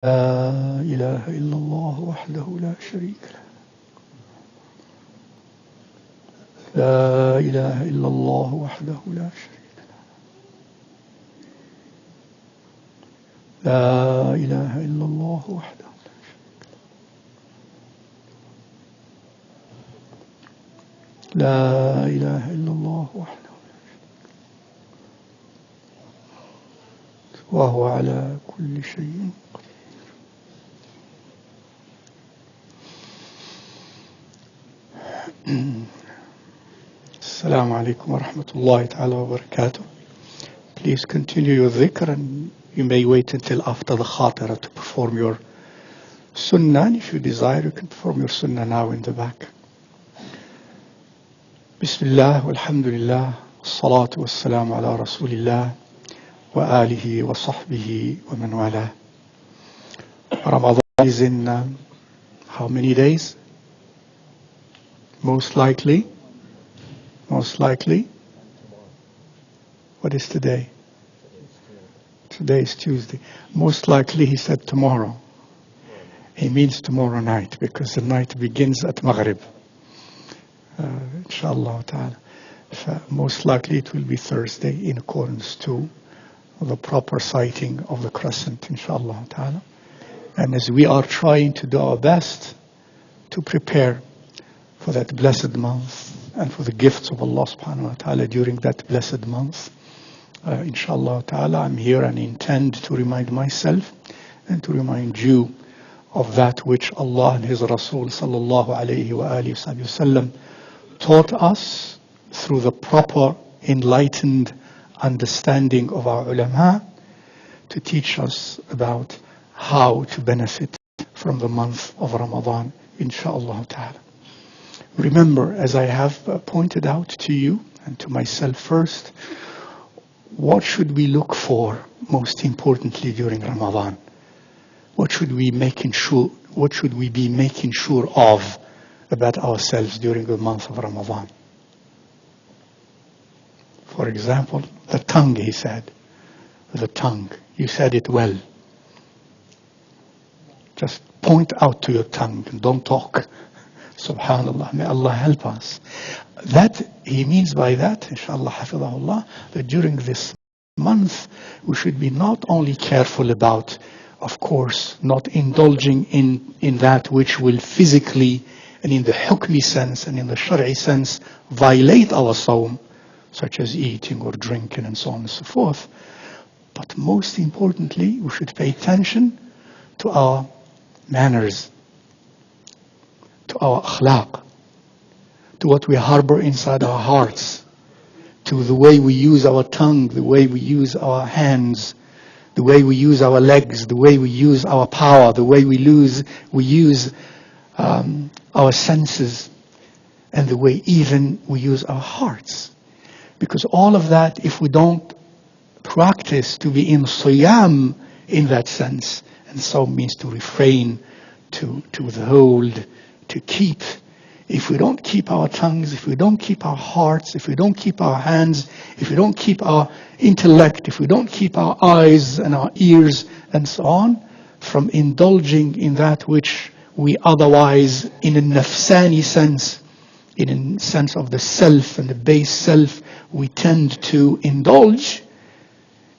لا إله إلا الله وحده لا شريك له. لا إله إلا الله وحده لا شريك له. لا إله إلا الله وحده لا شريك له. لا إله إلا الله وحده لا شريك له وهو على كل شيء قدير. Assalamu alaikum wa rahmatullahi ta'ala wa barakatuh. Please continue your dhikr, and you may wait until after the Khatira to perform your sunnah. And if you desire, you can perform your sunnah now in the back. Bismillah, walhamdulillah, wassalatu wassalamu ala rasulillah, wa alihi wa sahbihi wa man wala. Ramadan is in how many days? Most likely. What is today? Today is Tuesday. Most likely he said tomorrow. He means tomorrow night, because the night begins at Maghreb. Inshallah ta'ala. Most likely it will be Thursday in accordance to the proper sighting of the crescent, inshallah ta'ala. And as we are trying to do our best to prepare for that blessed month and for the gifts of Allah subhanahu wa ta'ala during that blessed month, inshallah ta'ala, I'm here and intend to remind myself and to remind you of that which Allah and His Rasul sallallahu alayhi wa alihi wa sallam taught us through the proper enlightened understanding of our ulama, to teach us about how to benefit from the month of Ramadan, inshallah ta'ala. Remember, as I have pointed out to you and to myself first, what should we look for most importantly during Ramadan? What should we be making sure of about ourselves during the month of Ramadan? For example, the tongue, he said. The tongue. You said it well. Just point out to your tongue and don't talk. Subhanallah, may Allah help us. That, he means by that, inshallah, hafidhahullah, that during this month, we should be not only careful about, of course, not indulging in that which will physically, and in the hukmi sense, and in the shari'i sense, violate our sawm, such as eating or drinking and so on and so forth. But most importantly, we should pay attention to our manners, to our akhlaq, to what we harbor inside our hearts, to the way we use our tongue, the way we use our hands, the way we use our legs, the way we use our power, the way we use our senses, and the way even we use our hearts. Because all of that, if we don't practice to be in siyam in that sense, and so means to refrain, to withhold, to keep. If we don't keep our tongues, if we don't keep our hearts, if we don't keep our hands, if we don't keep our intellect, if we don't keep our eyes and our ears and so on, from indulging in that which we otherwise, in a nafsani sense, in a sense of the self and the base self, we tend to indulge.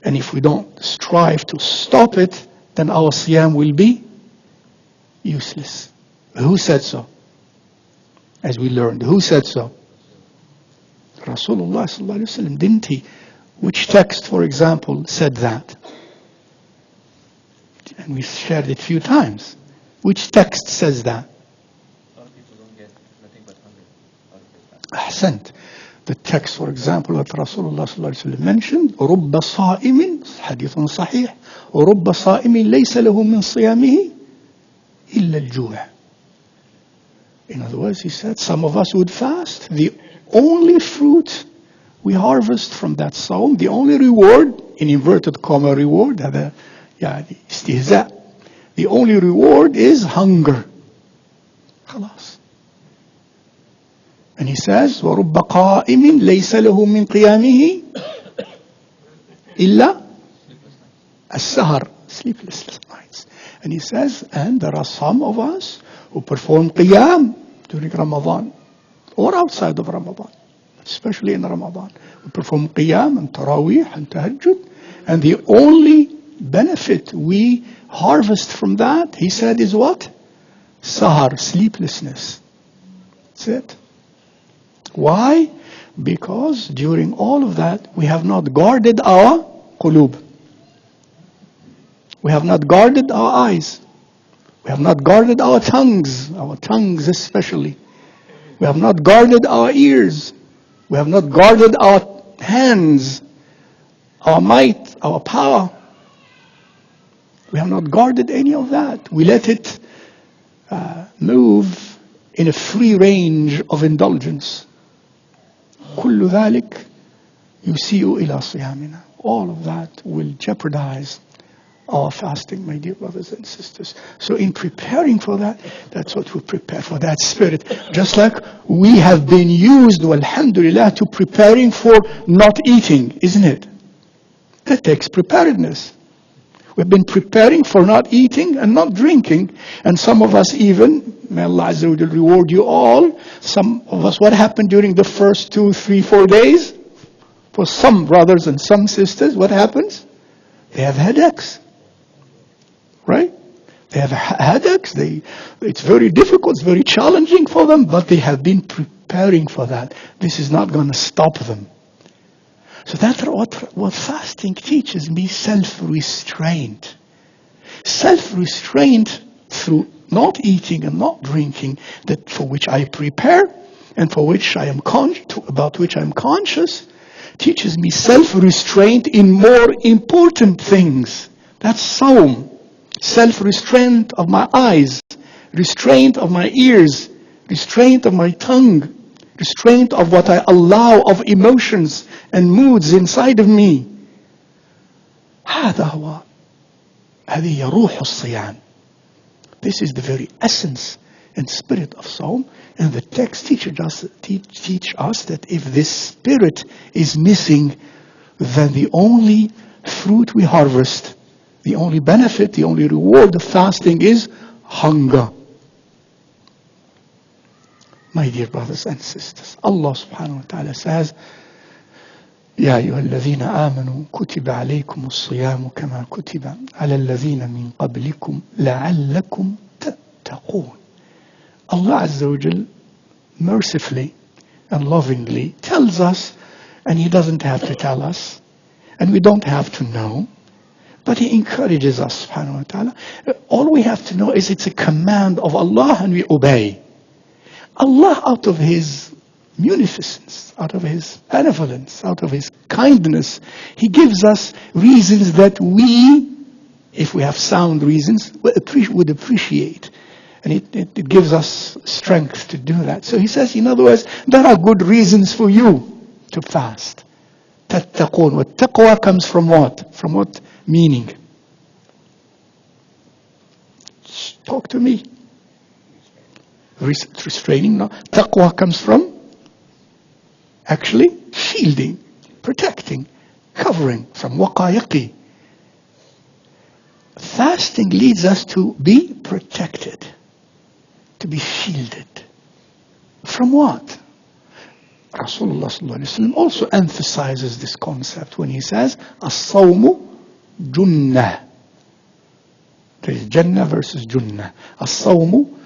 And if we don't strive to stop it, then our siyam will be useless. Who said so? As we learned, who said so? Rasulullah sallallahu alaihi wasallam, didn't he? Which text, for example, said that? And we shared it a few times. Which text says that? Some people don't get nothing but hunger. Ahsant. The text, for example, that Rasulullah sallallahu alaihi wasallam mentioned, رُبَّ صَائِمٍ حديث صحيح وَرُبَّ صَائِمٍ لَيْسَ لَهُ مِنْ صِيَامِهِ إِلَّا الْجُوعِ. In other words, he said, some of us would fast. The only fruit we harvest from that sawm, the only reward, in inverted comma reward, the only reward is hunger. خلاص. And he says, وَرُبَّ قَائِمٍ لَيْسَ لَهُ مِنْ قِيَامِهِ إِلَّا السَّهَرِ, sleepless nights. And he says, and there are some of us who perform qiyam during Ramadan or outside of Ramadan, especially in Ramadan. We perform qiyam and taraweeh and tahajjud, and the only benefit we harvest from that, he said, is what? Sahar, sleeplessness. That's it. Why? Because during all of that, we have not guarded our qulub. We have not guarded our eyes. We have not guarded our tongues especially. We have not guarded our ears. We have not guarded our hands, our might, our power. We have not guarded any of that. We let it move in a free range of indulgence. كل ذلك يسيء إلى صيامنا. All of that will jeopardize our fasting, my dear brothers and sisters. So in preparing for that, that's what we prepare for, that spirit. Just like we have been used, alhamdulillah, to preparing for not eating, isn't it? That takes preparedness. We've been preparing for not eating and not drinking. And some of us even, may Allah Azza wa Jal reward you all, some of us, what happened during the first 2, 3, 4 days? For some brothers and some sisters, what happens? They have headaches. Right? They have headaches. It's very difficult, it's very challenging for them, but they have been preparing for that. This is not going to stop them. So that's what fasting teaches me, self-restraint. Self-restraint through not eating and not drinking, that for which I prepare and for which I am about which I am conscious, teaches me self-restraint in more important things. That's Sawm. Self-restraint of my eyes, restraint of my ears, restraint of my tongue, restraint of what I allow of emotions and moods inside of me. هذه روح الصيام. This is the very essence and spirit of Sawm. And the text teach us that if this spirit is missing, then the only fruit we harvest, the only benefit, the only reward of fasting is hunger. My dear brothers and sisters, Allah subhanahu wa ta'ala says, يا أيها الذين آمنوا كتب عليكم الصيام كما كتب على الذين من قبلكم لعلكم تتقون. Allah Azza wa Jal mercifully and lovingly tells us, and He doesn't have to tell us, and we don't have to know, but He encourages us, subhanahu wa ta'ala. All we have to know is it's a command of Allah and we obey. Allah, out of His munificence, out of His benevolence, out of His kindness, He gives us reasons that we, if we have sound reasons, would appreciate. And it gives us strength to do that. So He says, in other words, there are good reasons for you to fast. تَتَّقُونَ. What taqwa comes from what? From what meaning? Talk to me. Restraining. No. Taqwa comes from actually shielding, protecting, covering, from waqayaqi. Fasting leads us to be protected, to be shielded. From what? Rasulullah sallallahu alaihi wasallam also emphasizes this concept when he says, as-sawmu junnah. There is jannah versus junnah. As-sawmu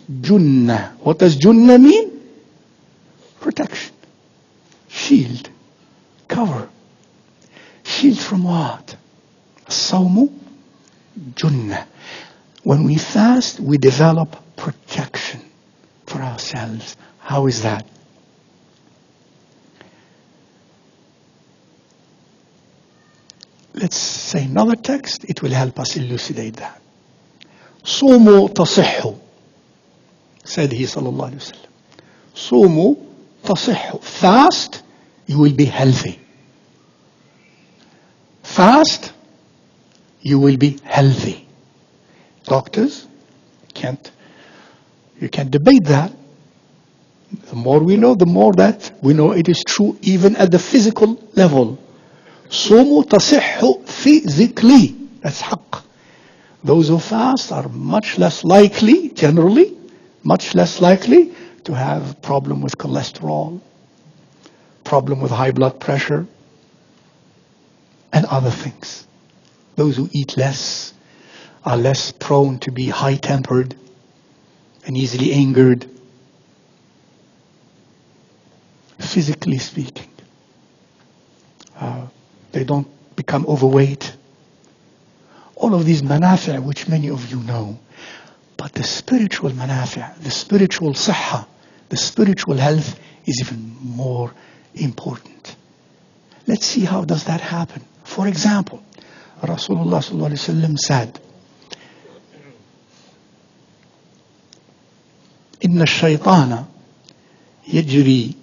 junnah. What does junnah mean? Protection. Shield. Cover. Shield from what? As-sawmu junnah. When we fast, we develop protection for ourselves. How is that? Let's say another text, it will help us elucidate that. صوموا تصحوا, said he sallallahu alaihi wasallam. صوموا تصحوا. Fast, you will be healthy. Fast, you will be healthy. Doctors, you can't debate that. The more we know, the more that we know it is true even at the physical level. صوموا تصحوا physically. That's حق. Those who fast are much less likely, generally, much less likely to have problem with cholesterol, problem with high blood pressure, and other things. Those who eat less are less prone to be high-tempered and easily angered, physically speaking. They don't become overweight. All of these manafi' which many of you know. But the spiritual manafi', the spiritual sihha, the spiritual health is even more important. Let's see how does that happen. For example, Rasulullah sallallahu alaihi wasallam said, إن الشيطان يجري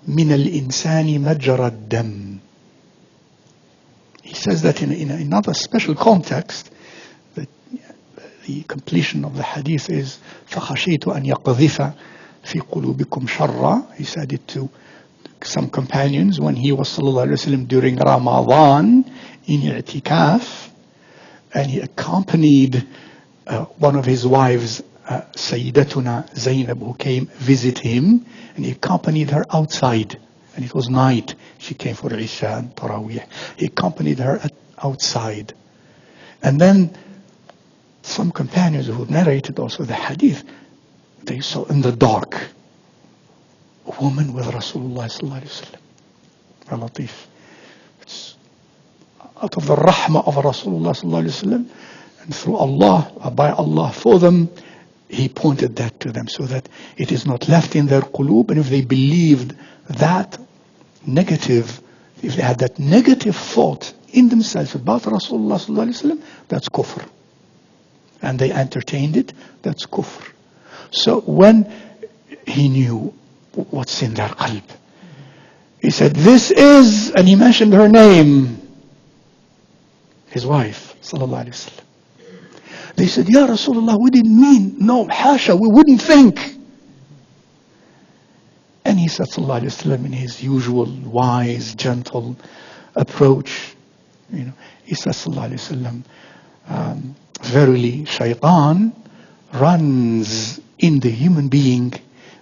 من الإنسان مجرى الدم. He says that in another special context, that the completion of the hadith is فَخَشِيتُ أَنْ يَقْذِفَ فِي قُلُوبِكُمْ شَرًّا. He said it to some companions when he was sallallahu alaihi wasallam during Ramadan in i'tikaf, and he accompanied one of his wives, Sayyidatuna Zainab, who came visit him, and he accompanied her outside. And it was night. She came for Isha and Taraweeh. He accompanied her outside. And then some companions who narrated also the hadith, they saw in the dark a woman with Rasulullah sallallahu alaihi wasallam. Latif. It's out of the rahmah of Rasulullah sallallahu alaihi wasallam, and through Allah, by Allah for them, he pointed that to them so that it is not left in their qulub. And if they believed that negative, if they had that negative thought in themselves about Rasulullah sallallahu alaihi wasallam, that's kufr. And they entertained it, that's kufr. So when he knew what's in their qalb, he said, this is, and he mentioned her name, his wife, sallallahu alaihi wasallam. They said, Ya Rasulullah, we didn't mean, no, hasha, we wouldn't think. And he said, sallallahu alaihi wasallam, in his usual wise, gentle approach, he said, sallallahu alaihi wasallam, verily, shaitan runs in the human being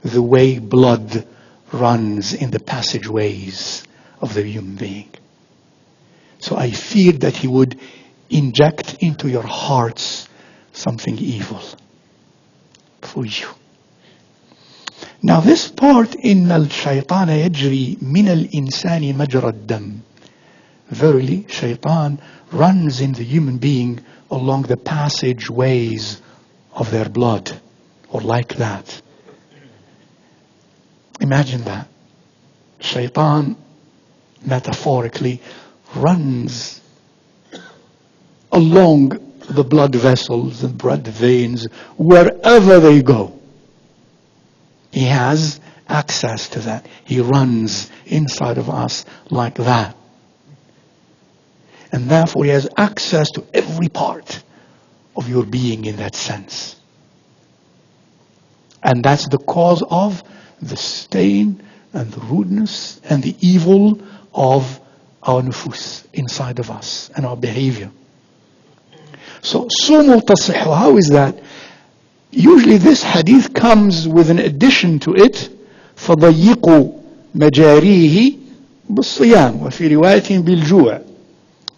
the way blood runs in the passageways of the human being. So I feared that he would inject into your hearts something evil for you. Now this part, إن الشيطان يجري من الإنسان مجرى الدم. Verily, shaitan runs in the human being along the passageways of their blood, or like that. Imagine that. Shaitan, metaphorically, runs along the blood vessels and blood veins wherever they go. He has access to that. He runs inside of us like that. And therefore he has access to every part of your being in that sense. And that's the cause of the stain and the rudeness and the evil of our nufus inside of us and our behavior. So, sumu tasihhu, how is that? Usually this hadith comes with an addition to it. فَضَيِّقُوا مَجَارِيهِ بِالصِّيَامِ وَفِي رِوَايَةٍ بِالْجُوعِ.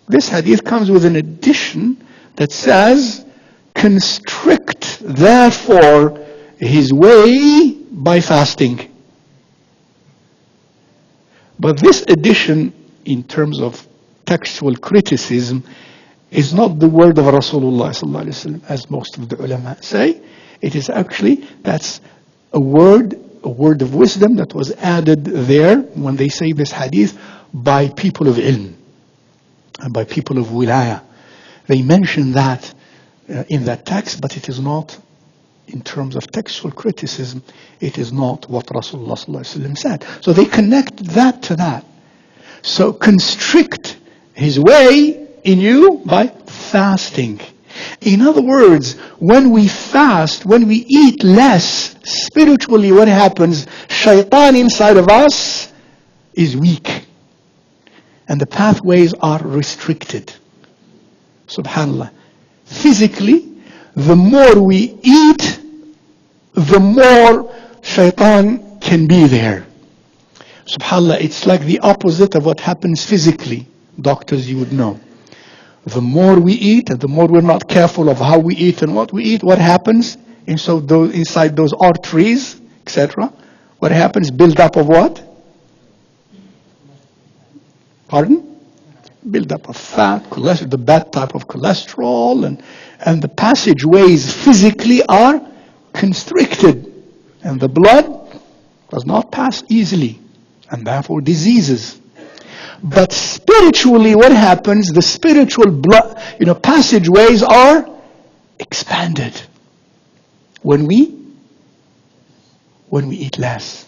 This hadith comes with an addition that says, constrict therefore his way by fasting. But this addition, in terms of textual criticism, is not the word of Rasulullah sallallahu alaihi wasallam, as most of the ulama say. It is actually, that's a word of wisdom that was added there when they say this hadith by people of ilm and by people of wilaya. They mention that in that text, but it is not, in terms of textual criticism, it is not what Rasulullah sallallahu alaihi wasallam said. So they connect that to that. So constrict his way in you by fasting. In other words, when we fast, when we eat less, spiritually what happens? Shaitan inside of us is weak. And the pathways are restricted. Subhanallah. physically, the more we eat, the more shaitan can be there. SubhanAllah, it's like the opposite of what happens physically. Doctors, you would know. The more we eat and the more we're not careful of how we eat and what we eat, what happens inside those arteries, etc.? What happens? Build up of what? Pardon? Build up of fat, cholesterol, the bad type of cholesterol, and the passageways physically are constricted, and the blood does not pass easily, and therefore diseases. But spiritually, what happens? The spiritual blood, passageways are expanded when we eat less.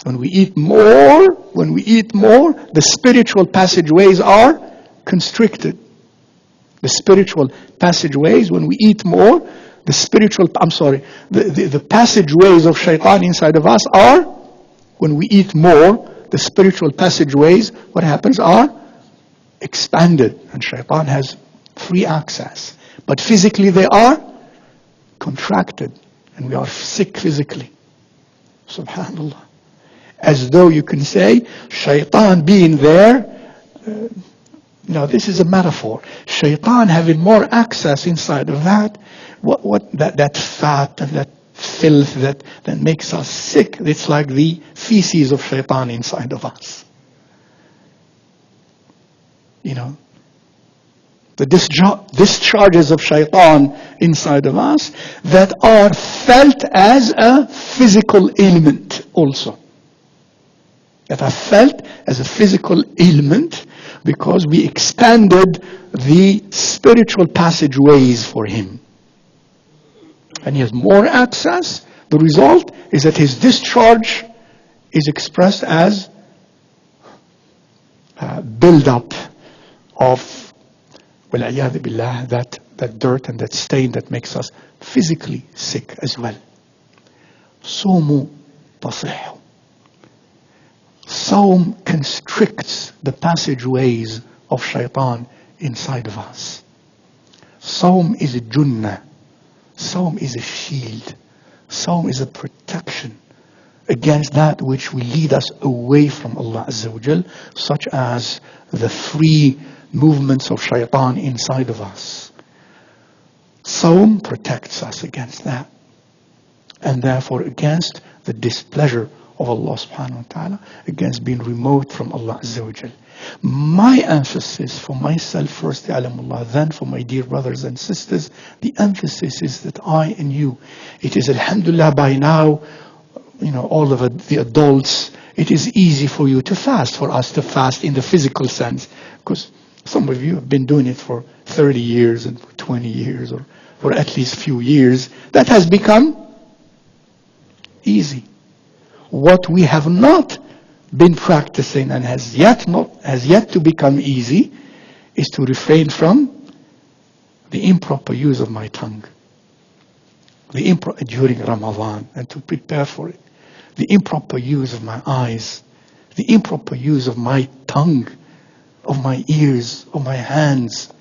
When we eat more, the spiritual passageways are constricted. The spiritual passageways, when we eat more, the passageways of shaitan inside of us are, when we eat more, the spiritual passageways, what happens, are expanded. And shaitan has free access. But physically they are contracted. And we are sick physically. Subhanallah. As though you can say, shaitan being there, no, this is a metaphor. Shaitan having more access inside of that, that fat and that filth that makes us sick, it's like the feces of shaitan inside of us. The discharges of shaitan inside of us that are felt as a physical ailment also. That are felt as a physical ailment because we expanded the spiritual passageways for him. And he has more access. The result is that his discharge is expressed as build-up of, وَالْعِيَاذِ بِاللَّهِ, that dirt and that stain that makes us physically sick as well. صُومُوا تَصِحُّ. Sawm constricts the passageways of shaitan inside of us. Sawm is a junnah. Sawm is a shield. Sawm is a protection against that which will lead us away from Allah Azza wa Jal, such as the free movements of shaitan inside of us. Sawm protects us against that, and therefore against the displeasure of Allah subhanahu wa ta'ala, against being remote from Allah Azza wa Jal. My emphasis for myself first, Alamullah, then for my dear brothers and sisters, the emphasis is that I and you, it is alhamdulillah by now, all of the adults, it is easy for you to fast, for us to fast in the physical sense, because some of you have been doing it for 30 years and for 20 years or for at least few years. That has become easy. What we have not been practicing and has yet to become easy is to refrain from the improper use of my tongue. During Ramadan, and to prepare for it. The improper use of my eyes. The improper use of my tongue, of my ears, of my hands,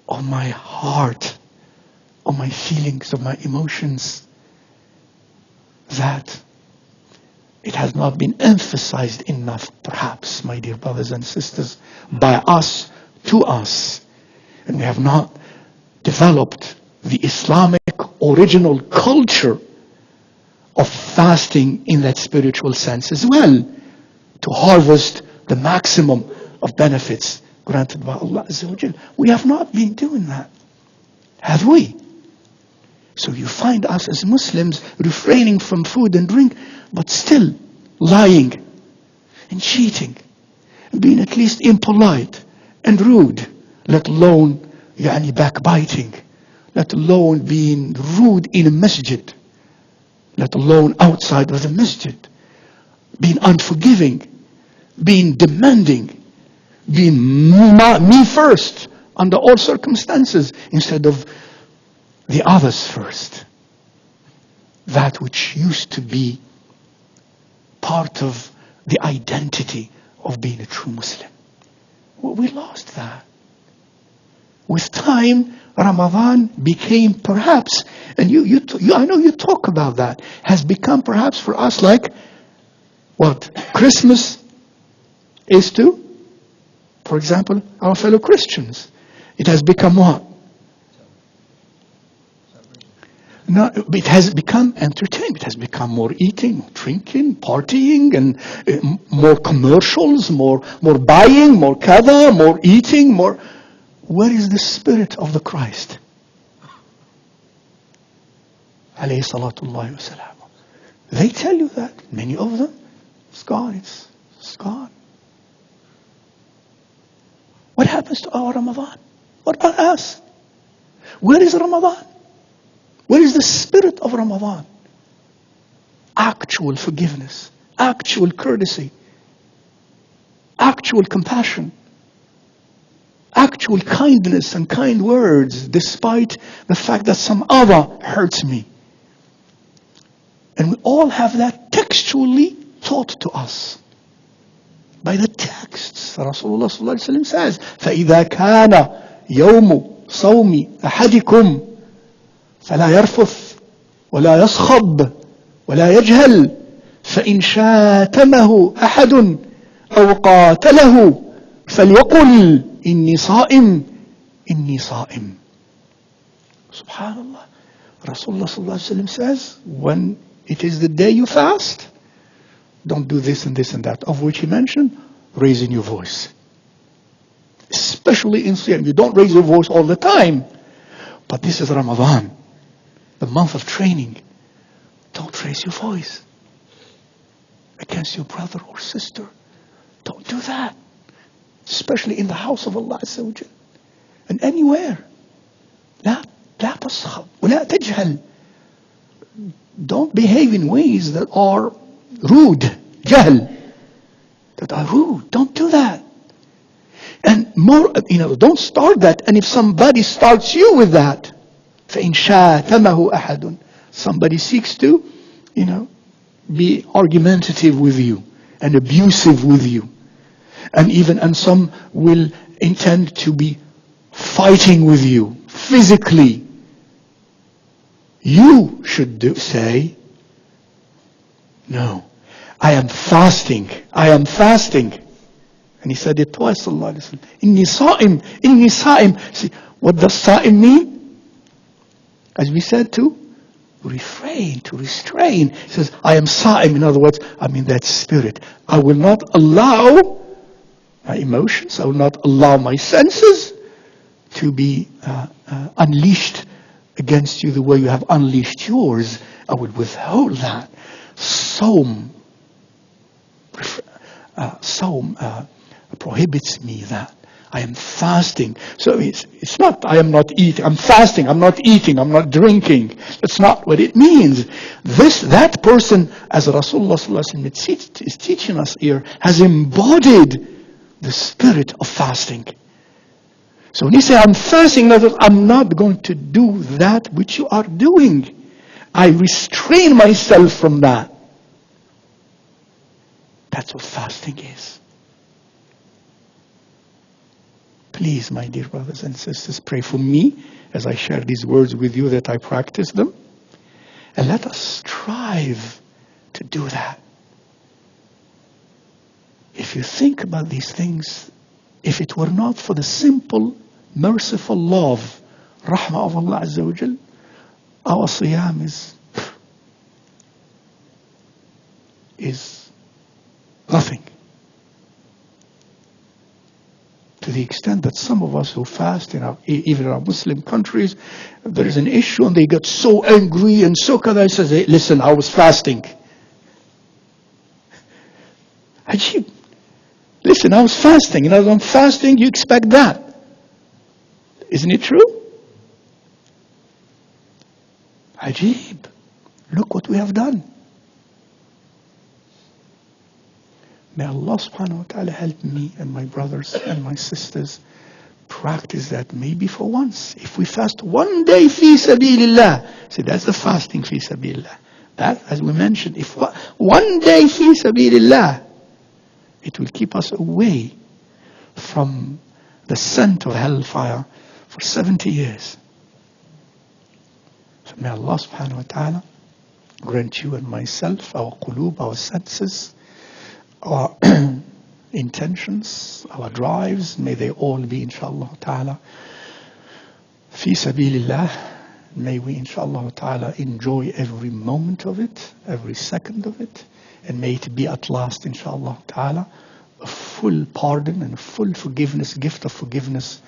of my heart, of my feelings, of my emotions. That it has not been emphasized enough, perhaps, my dear brothers and sisters, by us to us. And we have not developed the Islamic original culture of fasting in that spiritual sense as well, to harvest the maximum of benefits granted by Allah Azza wa Jal. We have not been doing that, have we? So you find us as Muslims refraining from food and drink, but still lying and cheating, and being at least impolite and rude, let alone backbiting, let alone being rude in a masjid, let alone outside of the masjid, being unforgiving, being demanding, being me first under all circumstances instead of the others first. That which used to be part of the identity of being a true Muslim. Well, we lost that. With time, Ramadan became perhaps, and I know you talk about that, has become perhaps for us like what Christmas is to, for example, our fellow Christians. It has become what? No, it has become entertainment. It has become more eating, drinking, partying, and more commercials, more buying, more kada, more eating, more. Where is the spirit of the Christ? Alayhi salatullahi wa salam. They tell you that. Many of them. It's gone. It's gone. What happens to our Ramadan? What about us? Where is Ramadan? Where is the spirit of Ramadan? Actual forgiveness, actual courtesy, actual compassion, actual kindness and kind words, despite the fact that some other hurts me. And we all have that textually taught to us by the texts. Rasulullah sallallahu alaihi wasallam says, فَإِذَا كَانَ يَوْمُ صَوْمِ أَحَدِكُمْ فلا يرفث ولا يصخب ولا يجهل فإن شاتمه أحد أو قاتله فليقل إني صائم إني صائم. Subhanallah. Rasulullah sallallahu alaihi wasallam says, when it is the day you fast, don't do this and this and that, of which he mentioned, raising your voice. Especially in Siyam. You don't raise your voice all the time. But this is Ramadan, the month of training. Don't raise your voice against your brother or sister. Don't do that. Especially in the house of Allah Azza wa Jal. And anywhere. لا تصخب ولا تجهل. Don't behave in ways that are rude. Jahl. That are rude. Don't do that. And more, don't start that. And if somebody starts you with that, فَإِنْ شَاتَمَهُ أَحَدٌ, somebody seeks to, be argumentative with you and abusive with you. And some will intend to be fighting with you physically. You should say, no, I am fasting. I am fasting. And he said it twice, sallallahu alaihi wasallam. Inni sa'im, inni sa'im. See, what does sa'im mean? As we said, to refrain, to restrain. He says, I am sa'im. In other words, I'm in that spirit. I will not allow my emotions, I will not allow my senses to be unleashed against you the way you have unleashed yours. I will withhold that. Sawm prohibits me that. I am fasting. So it's not, I am not eating. I'm fasting. I'm not eating. I'm not drinking. That's not what it means. That person, as Rasulullah sallallahu alaihi wasallam is teaching us here, has embodied the spirit of fasting. So when you say I'm fasting, I'm not going to do that which you are doing. I restrain myself from that. That's what fasting is. Please, my dear brothers and sisters, pray for me as I share these words with you, that I practice them. And let us strive to do that. If you think about these things, if it were not for the simple, merciful love, rahmah of Allah Azza wa Jal, our siyam is nothing. To the extent that some of us who fast, even in our Muslim countries, there is an issue and they get so angry and so kada. He says, hey, listen, I was fasting. Ajib. Listen, I was fasting. As I'm fasting, you expect that. Isn't it true? Ajib. Look what we have done. May Allah subhanahu wa ta'ala help me and my brothers and my sisters practice that maybe for once. If we fast one day fi sabilillah, see, that's the fasting fi sabilillah. That, as we mentioned, if one day fi sabilillah, it will keep us away from the scent of hellfire, for 70 years. So may Allah subhanahu wa ta'ala grant you and myself, our qulub, our senses, our intentions, our drives, may they all be inshallah ta'ala fi sabilillah. May we inshallah ta'ala enjoy every moment of it, every second of it, and may it be at last inshallah ta'ala a full pardon and a full forgiveness, gift of forgiveness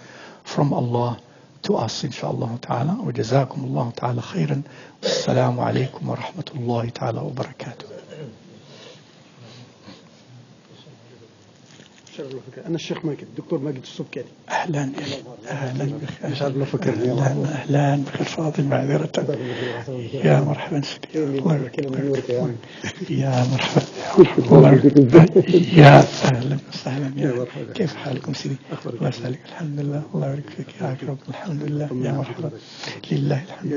from Allah to us inshallah ta'ala. Wa jazakum Allah ta'ala khairan. Wassalamu alaikum wa rahmatullahi ta'ala wa barakatuh. أنا الشيخ ماجد الدكتور ماجد السبكاني. أهلا أهلا بخير. يسعد الله فكرني. أهلا بخير فاضل معذرة. يا مرحبا سيدي. الله يبارك. يا مرحبا. يا أهلا وسهلا. يا كيف حالكم سيدي؟ الله يسعدك. الحمد لله. الله يبارك فيك يا أكرم. الحمد لله. يا مرحبا. لله الحمد.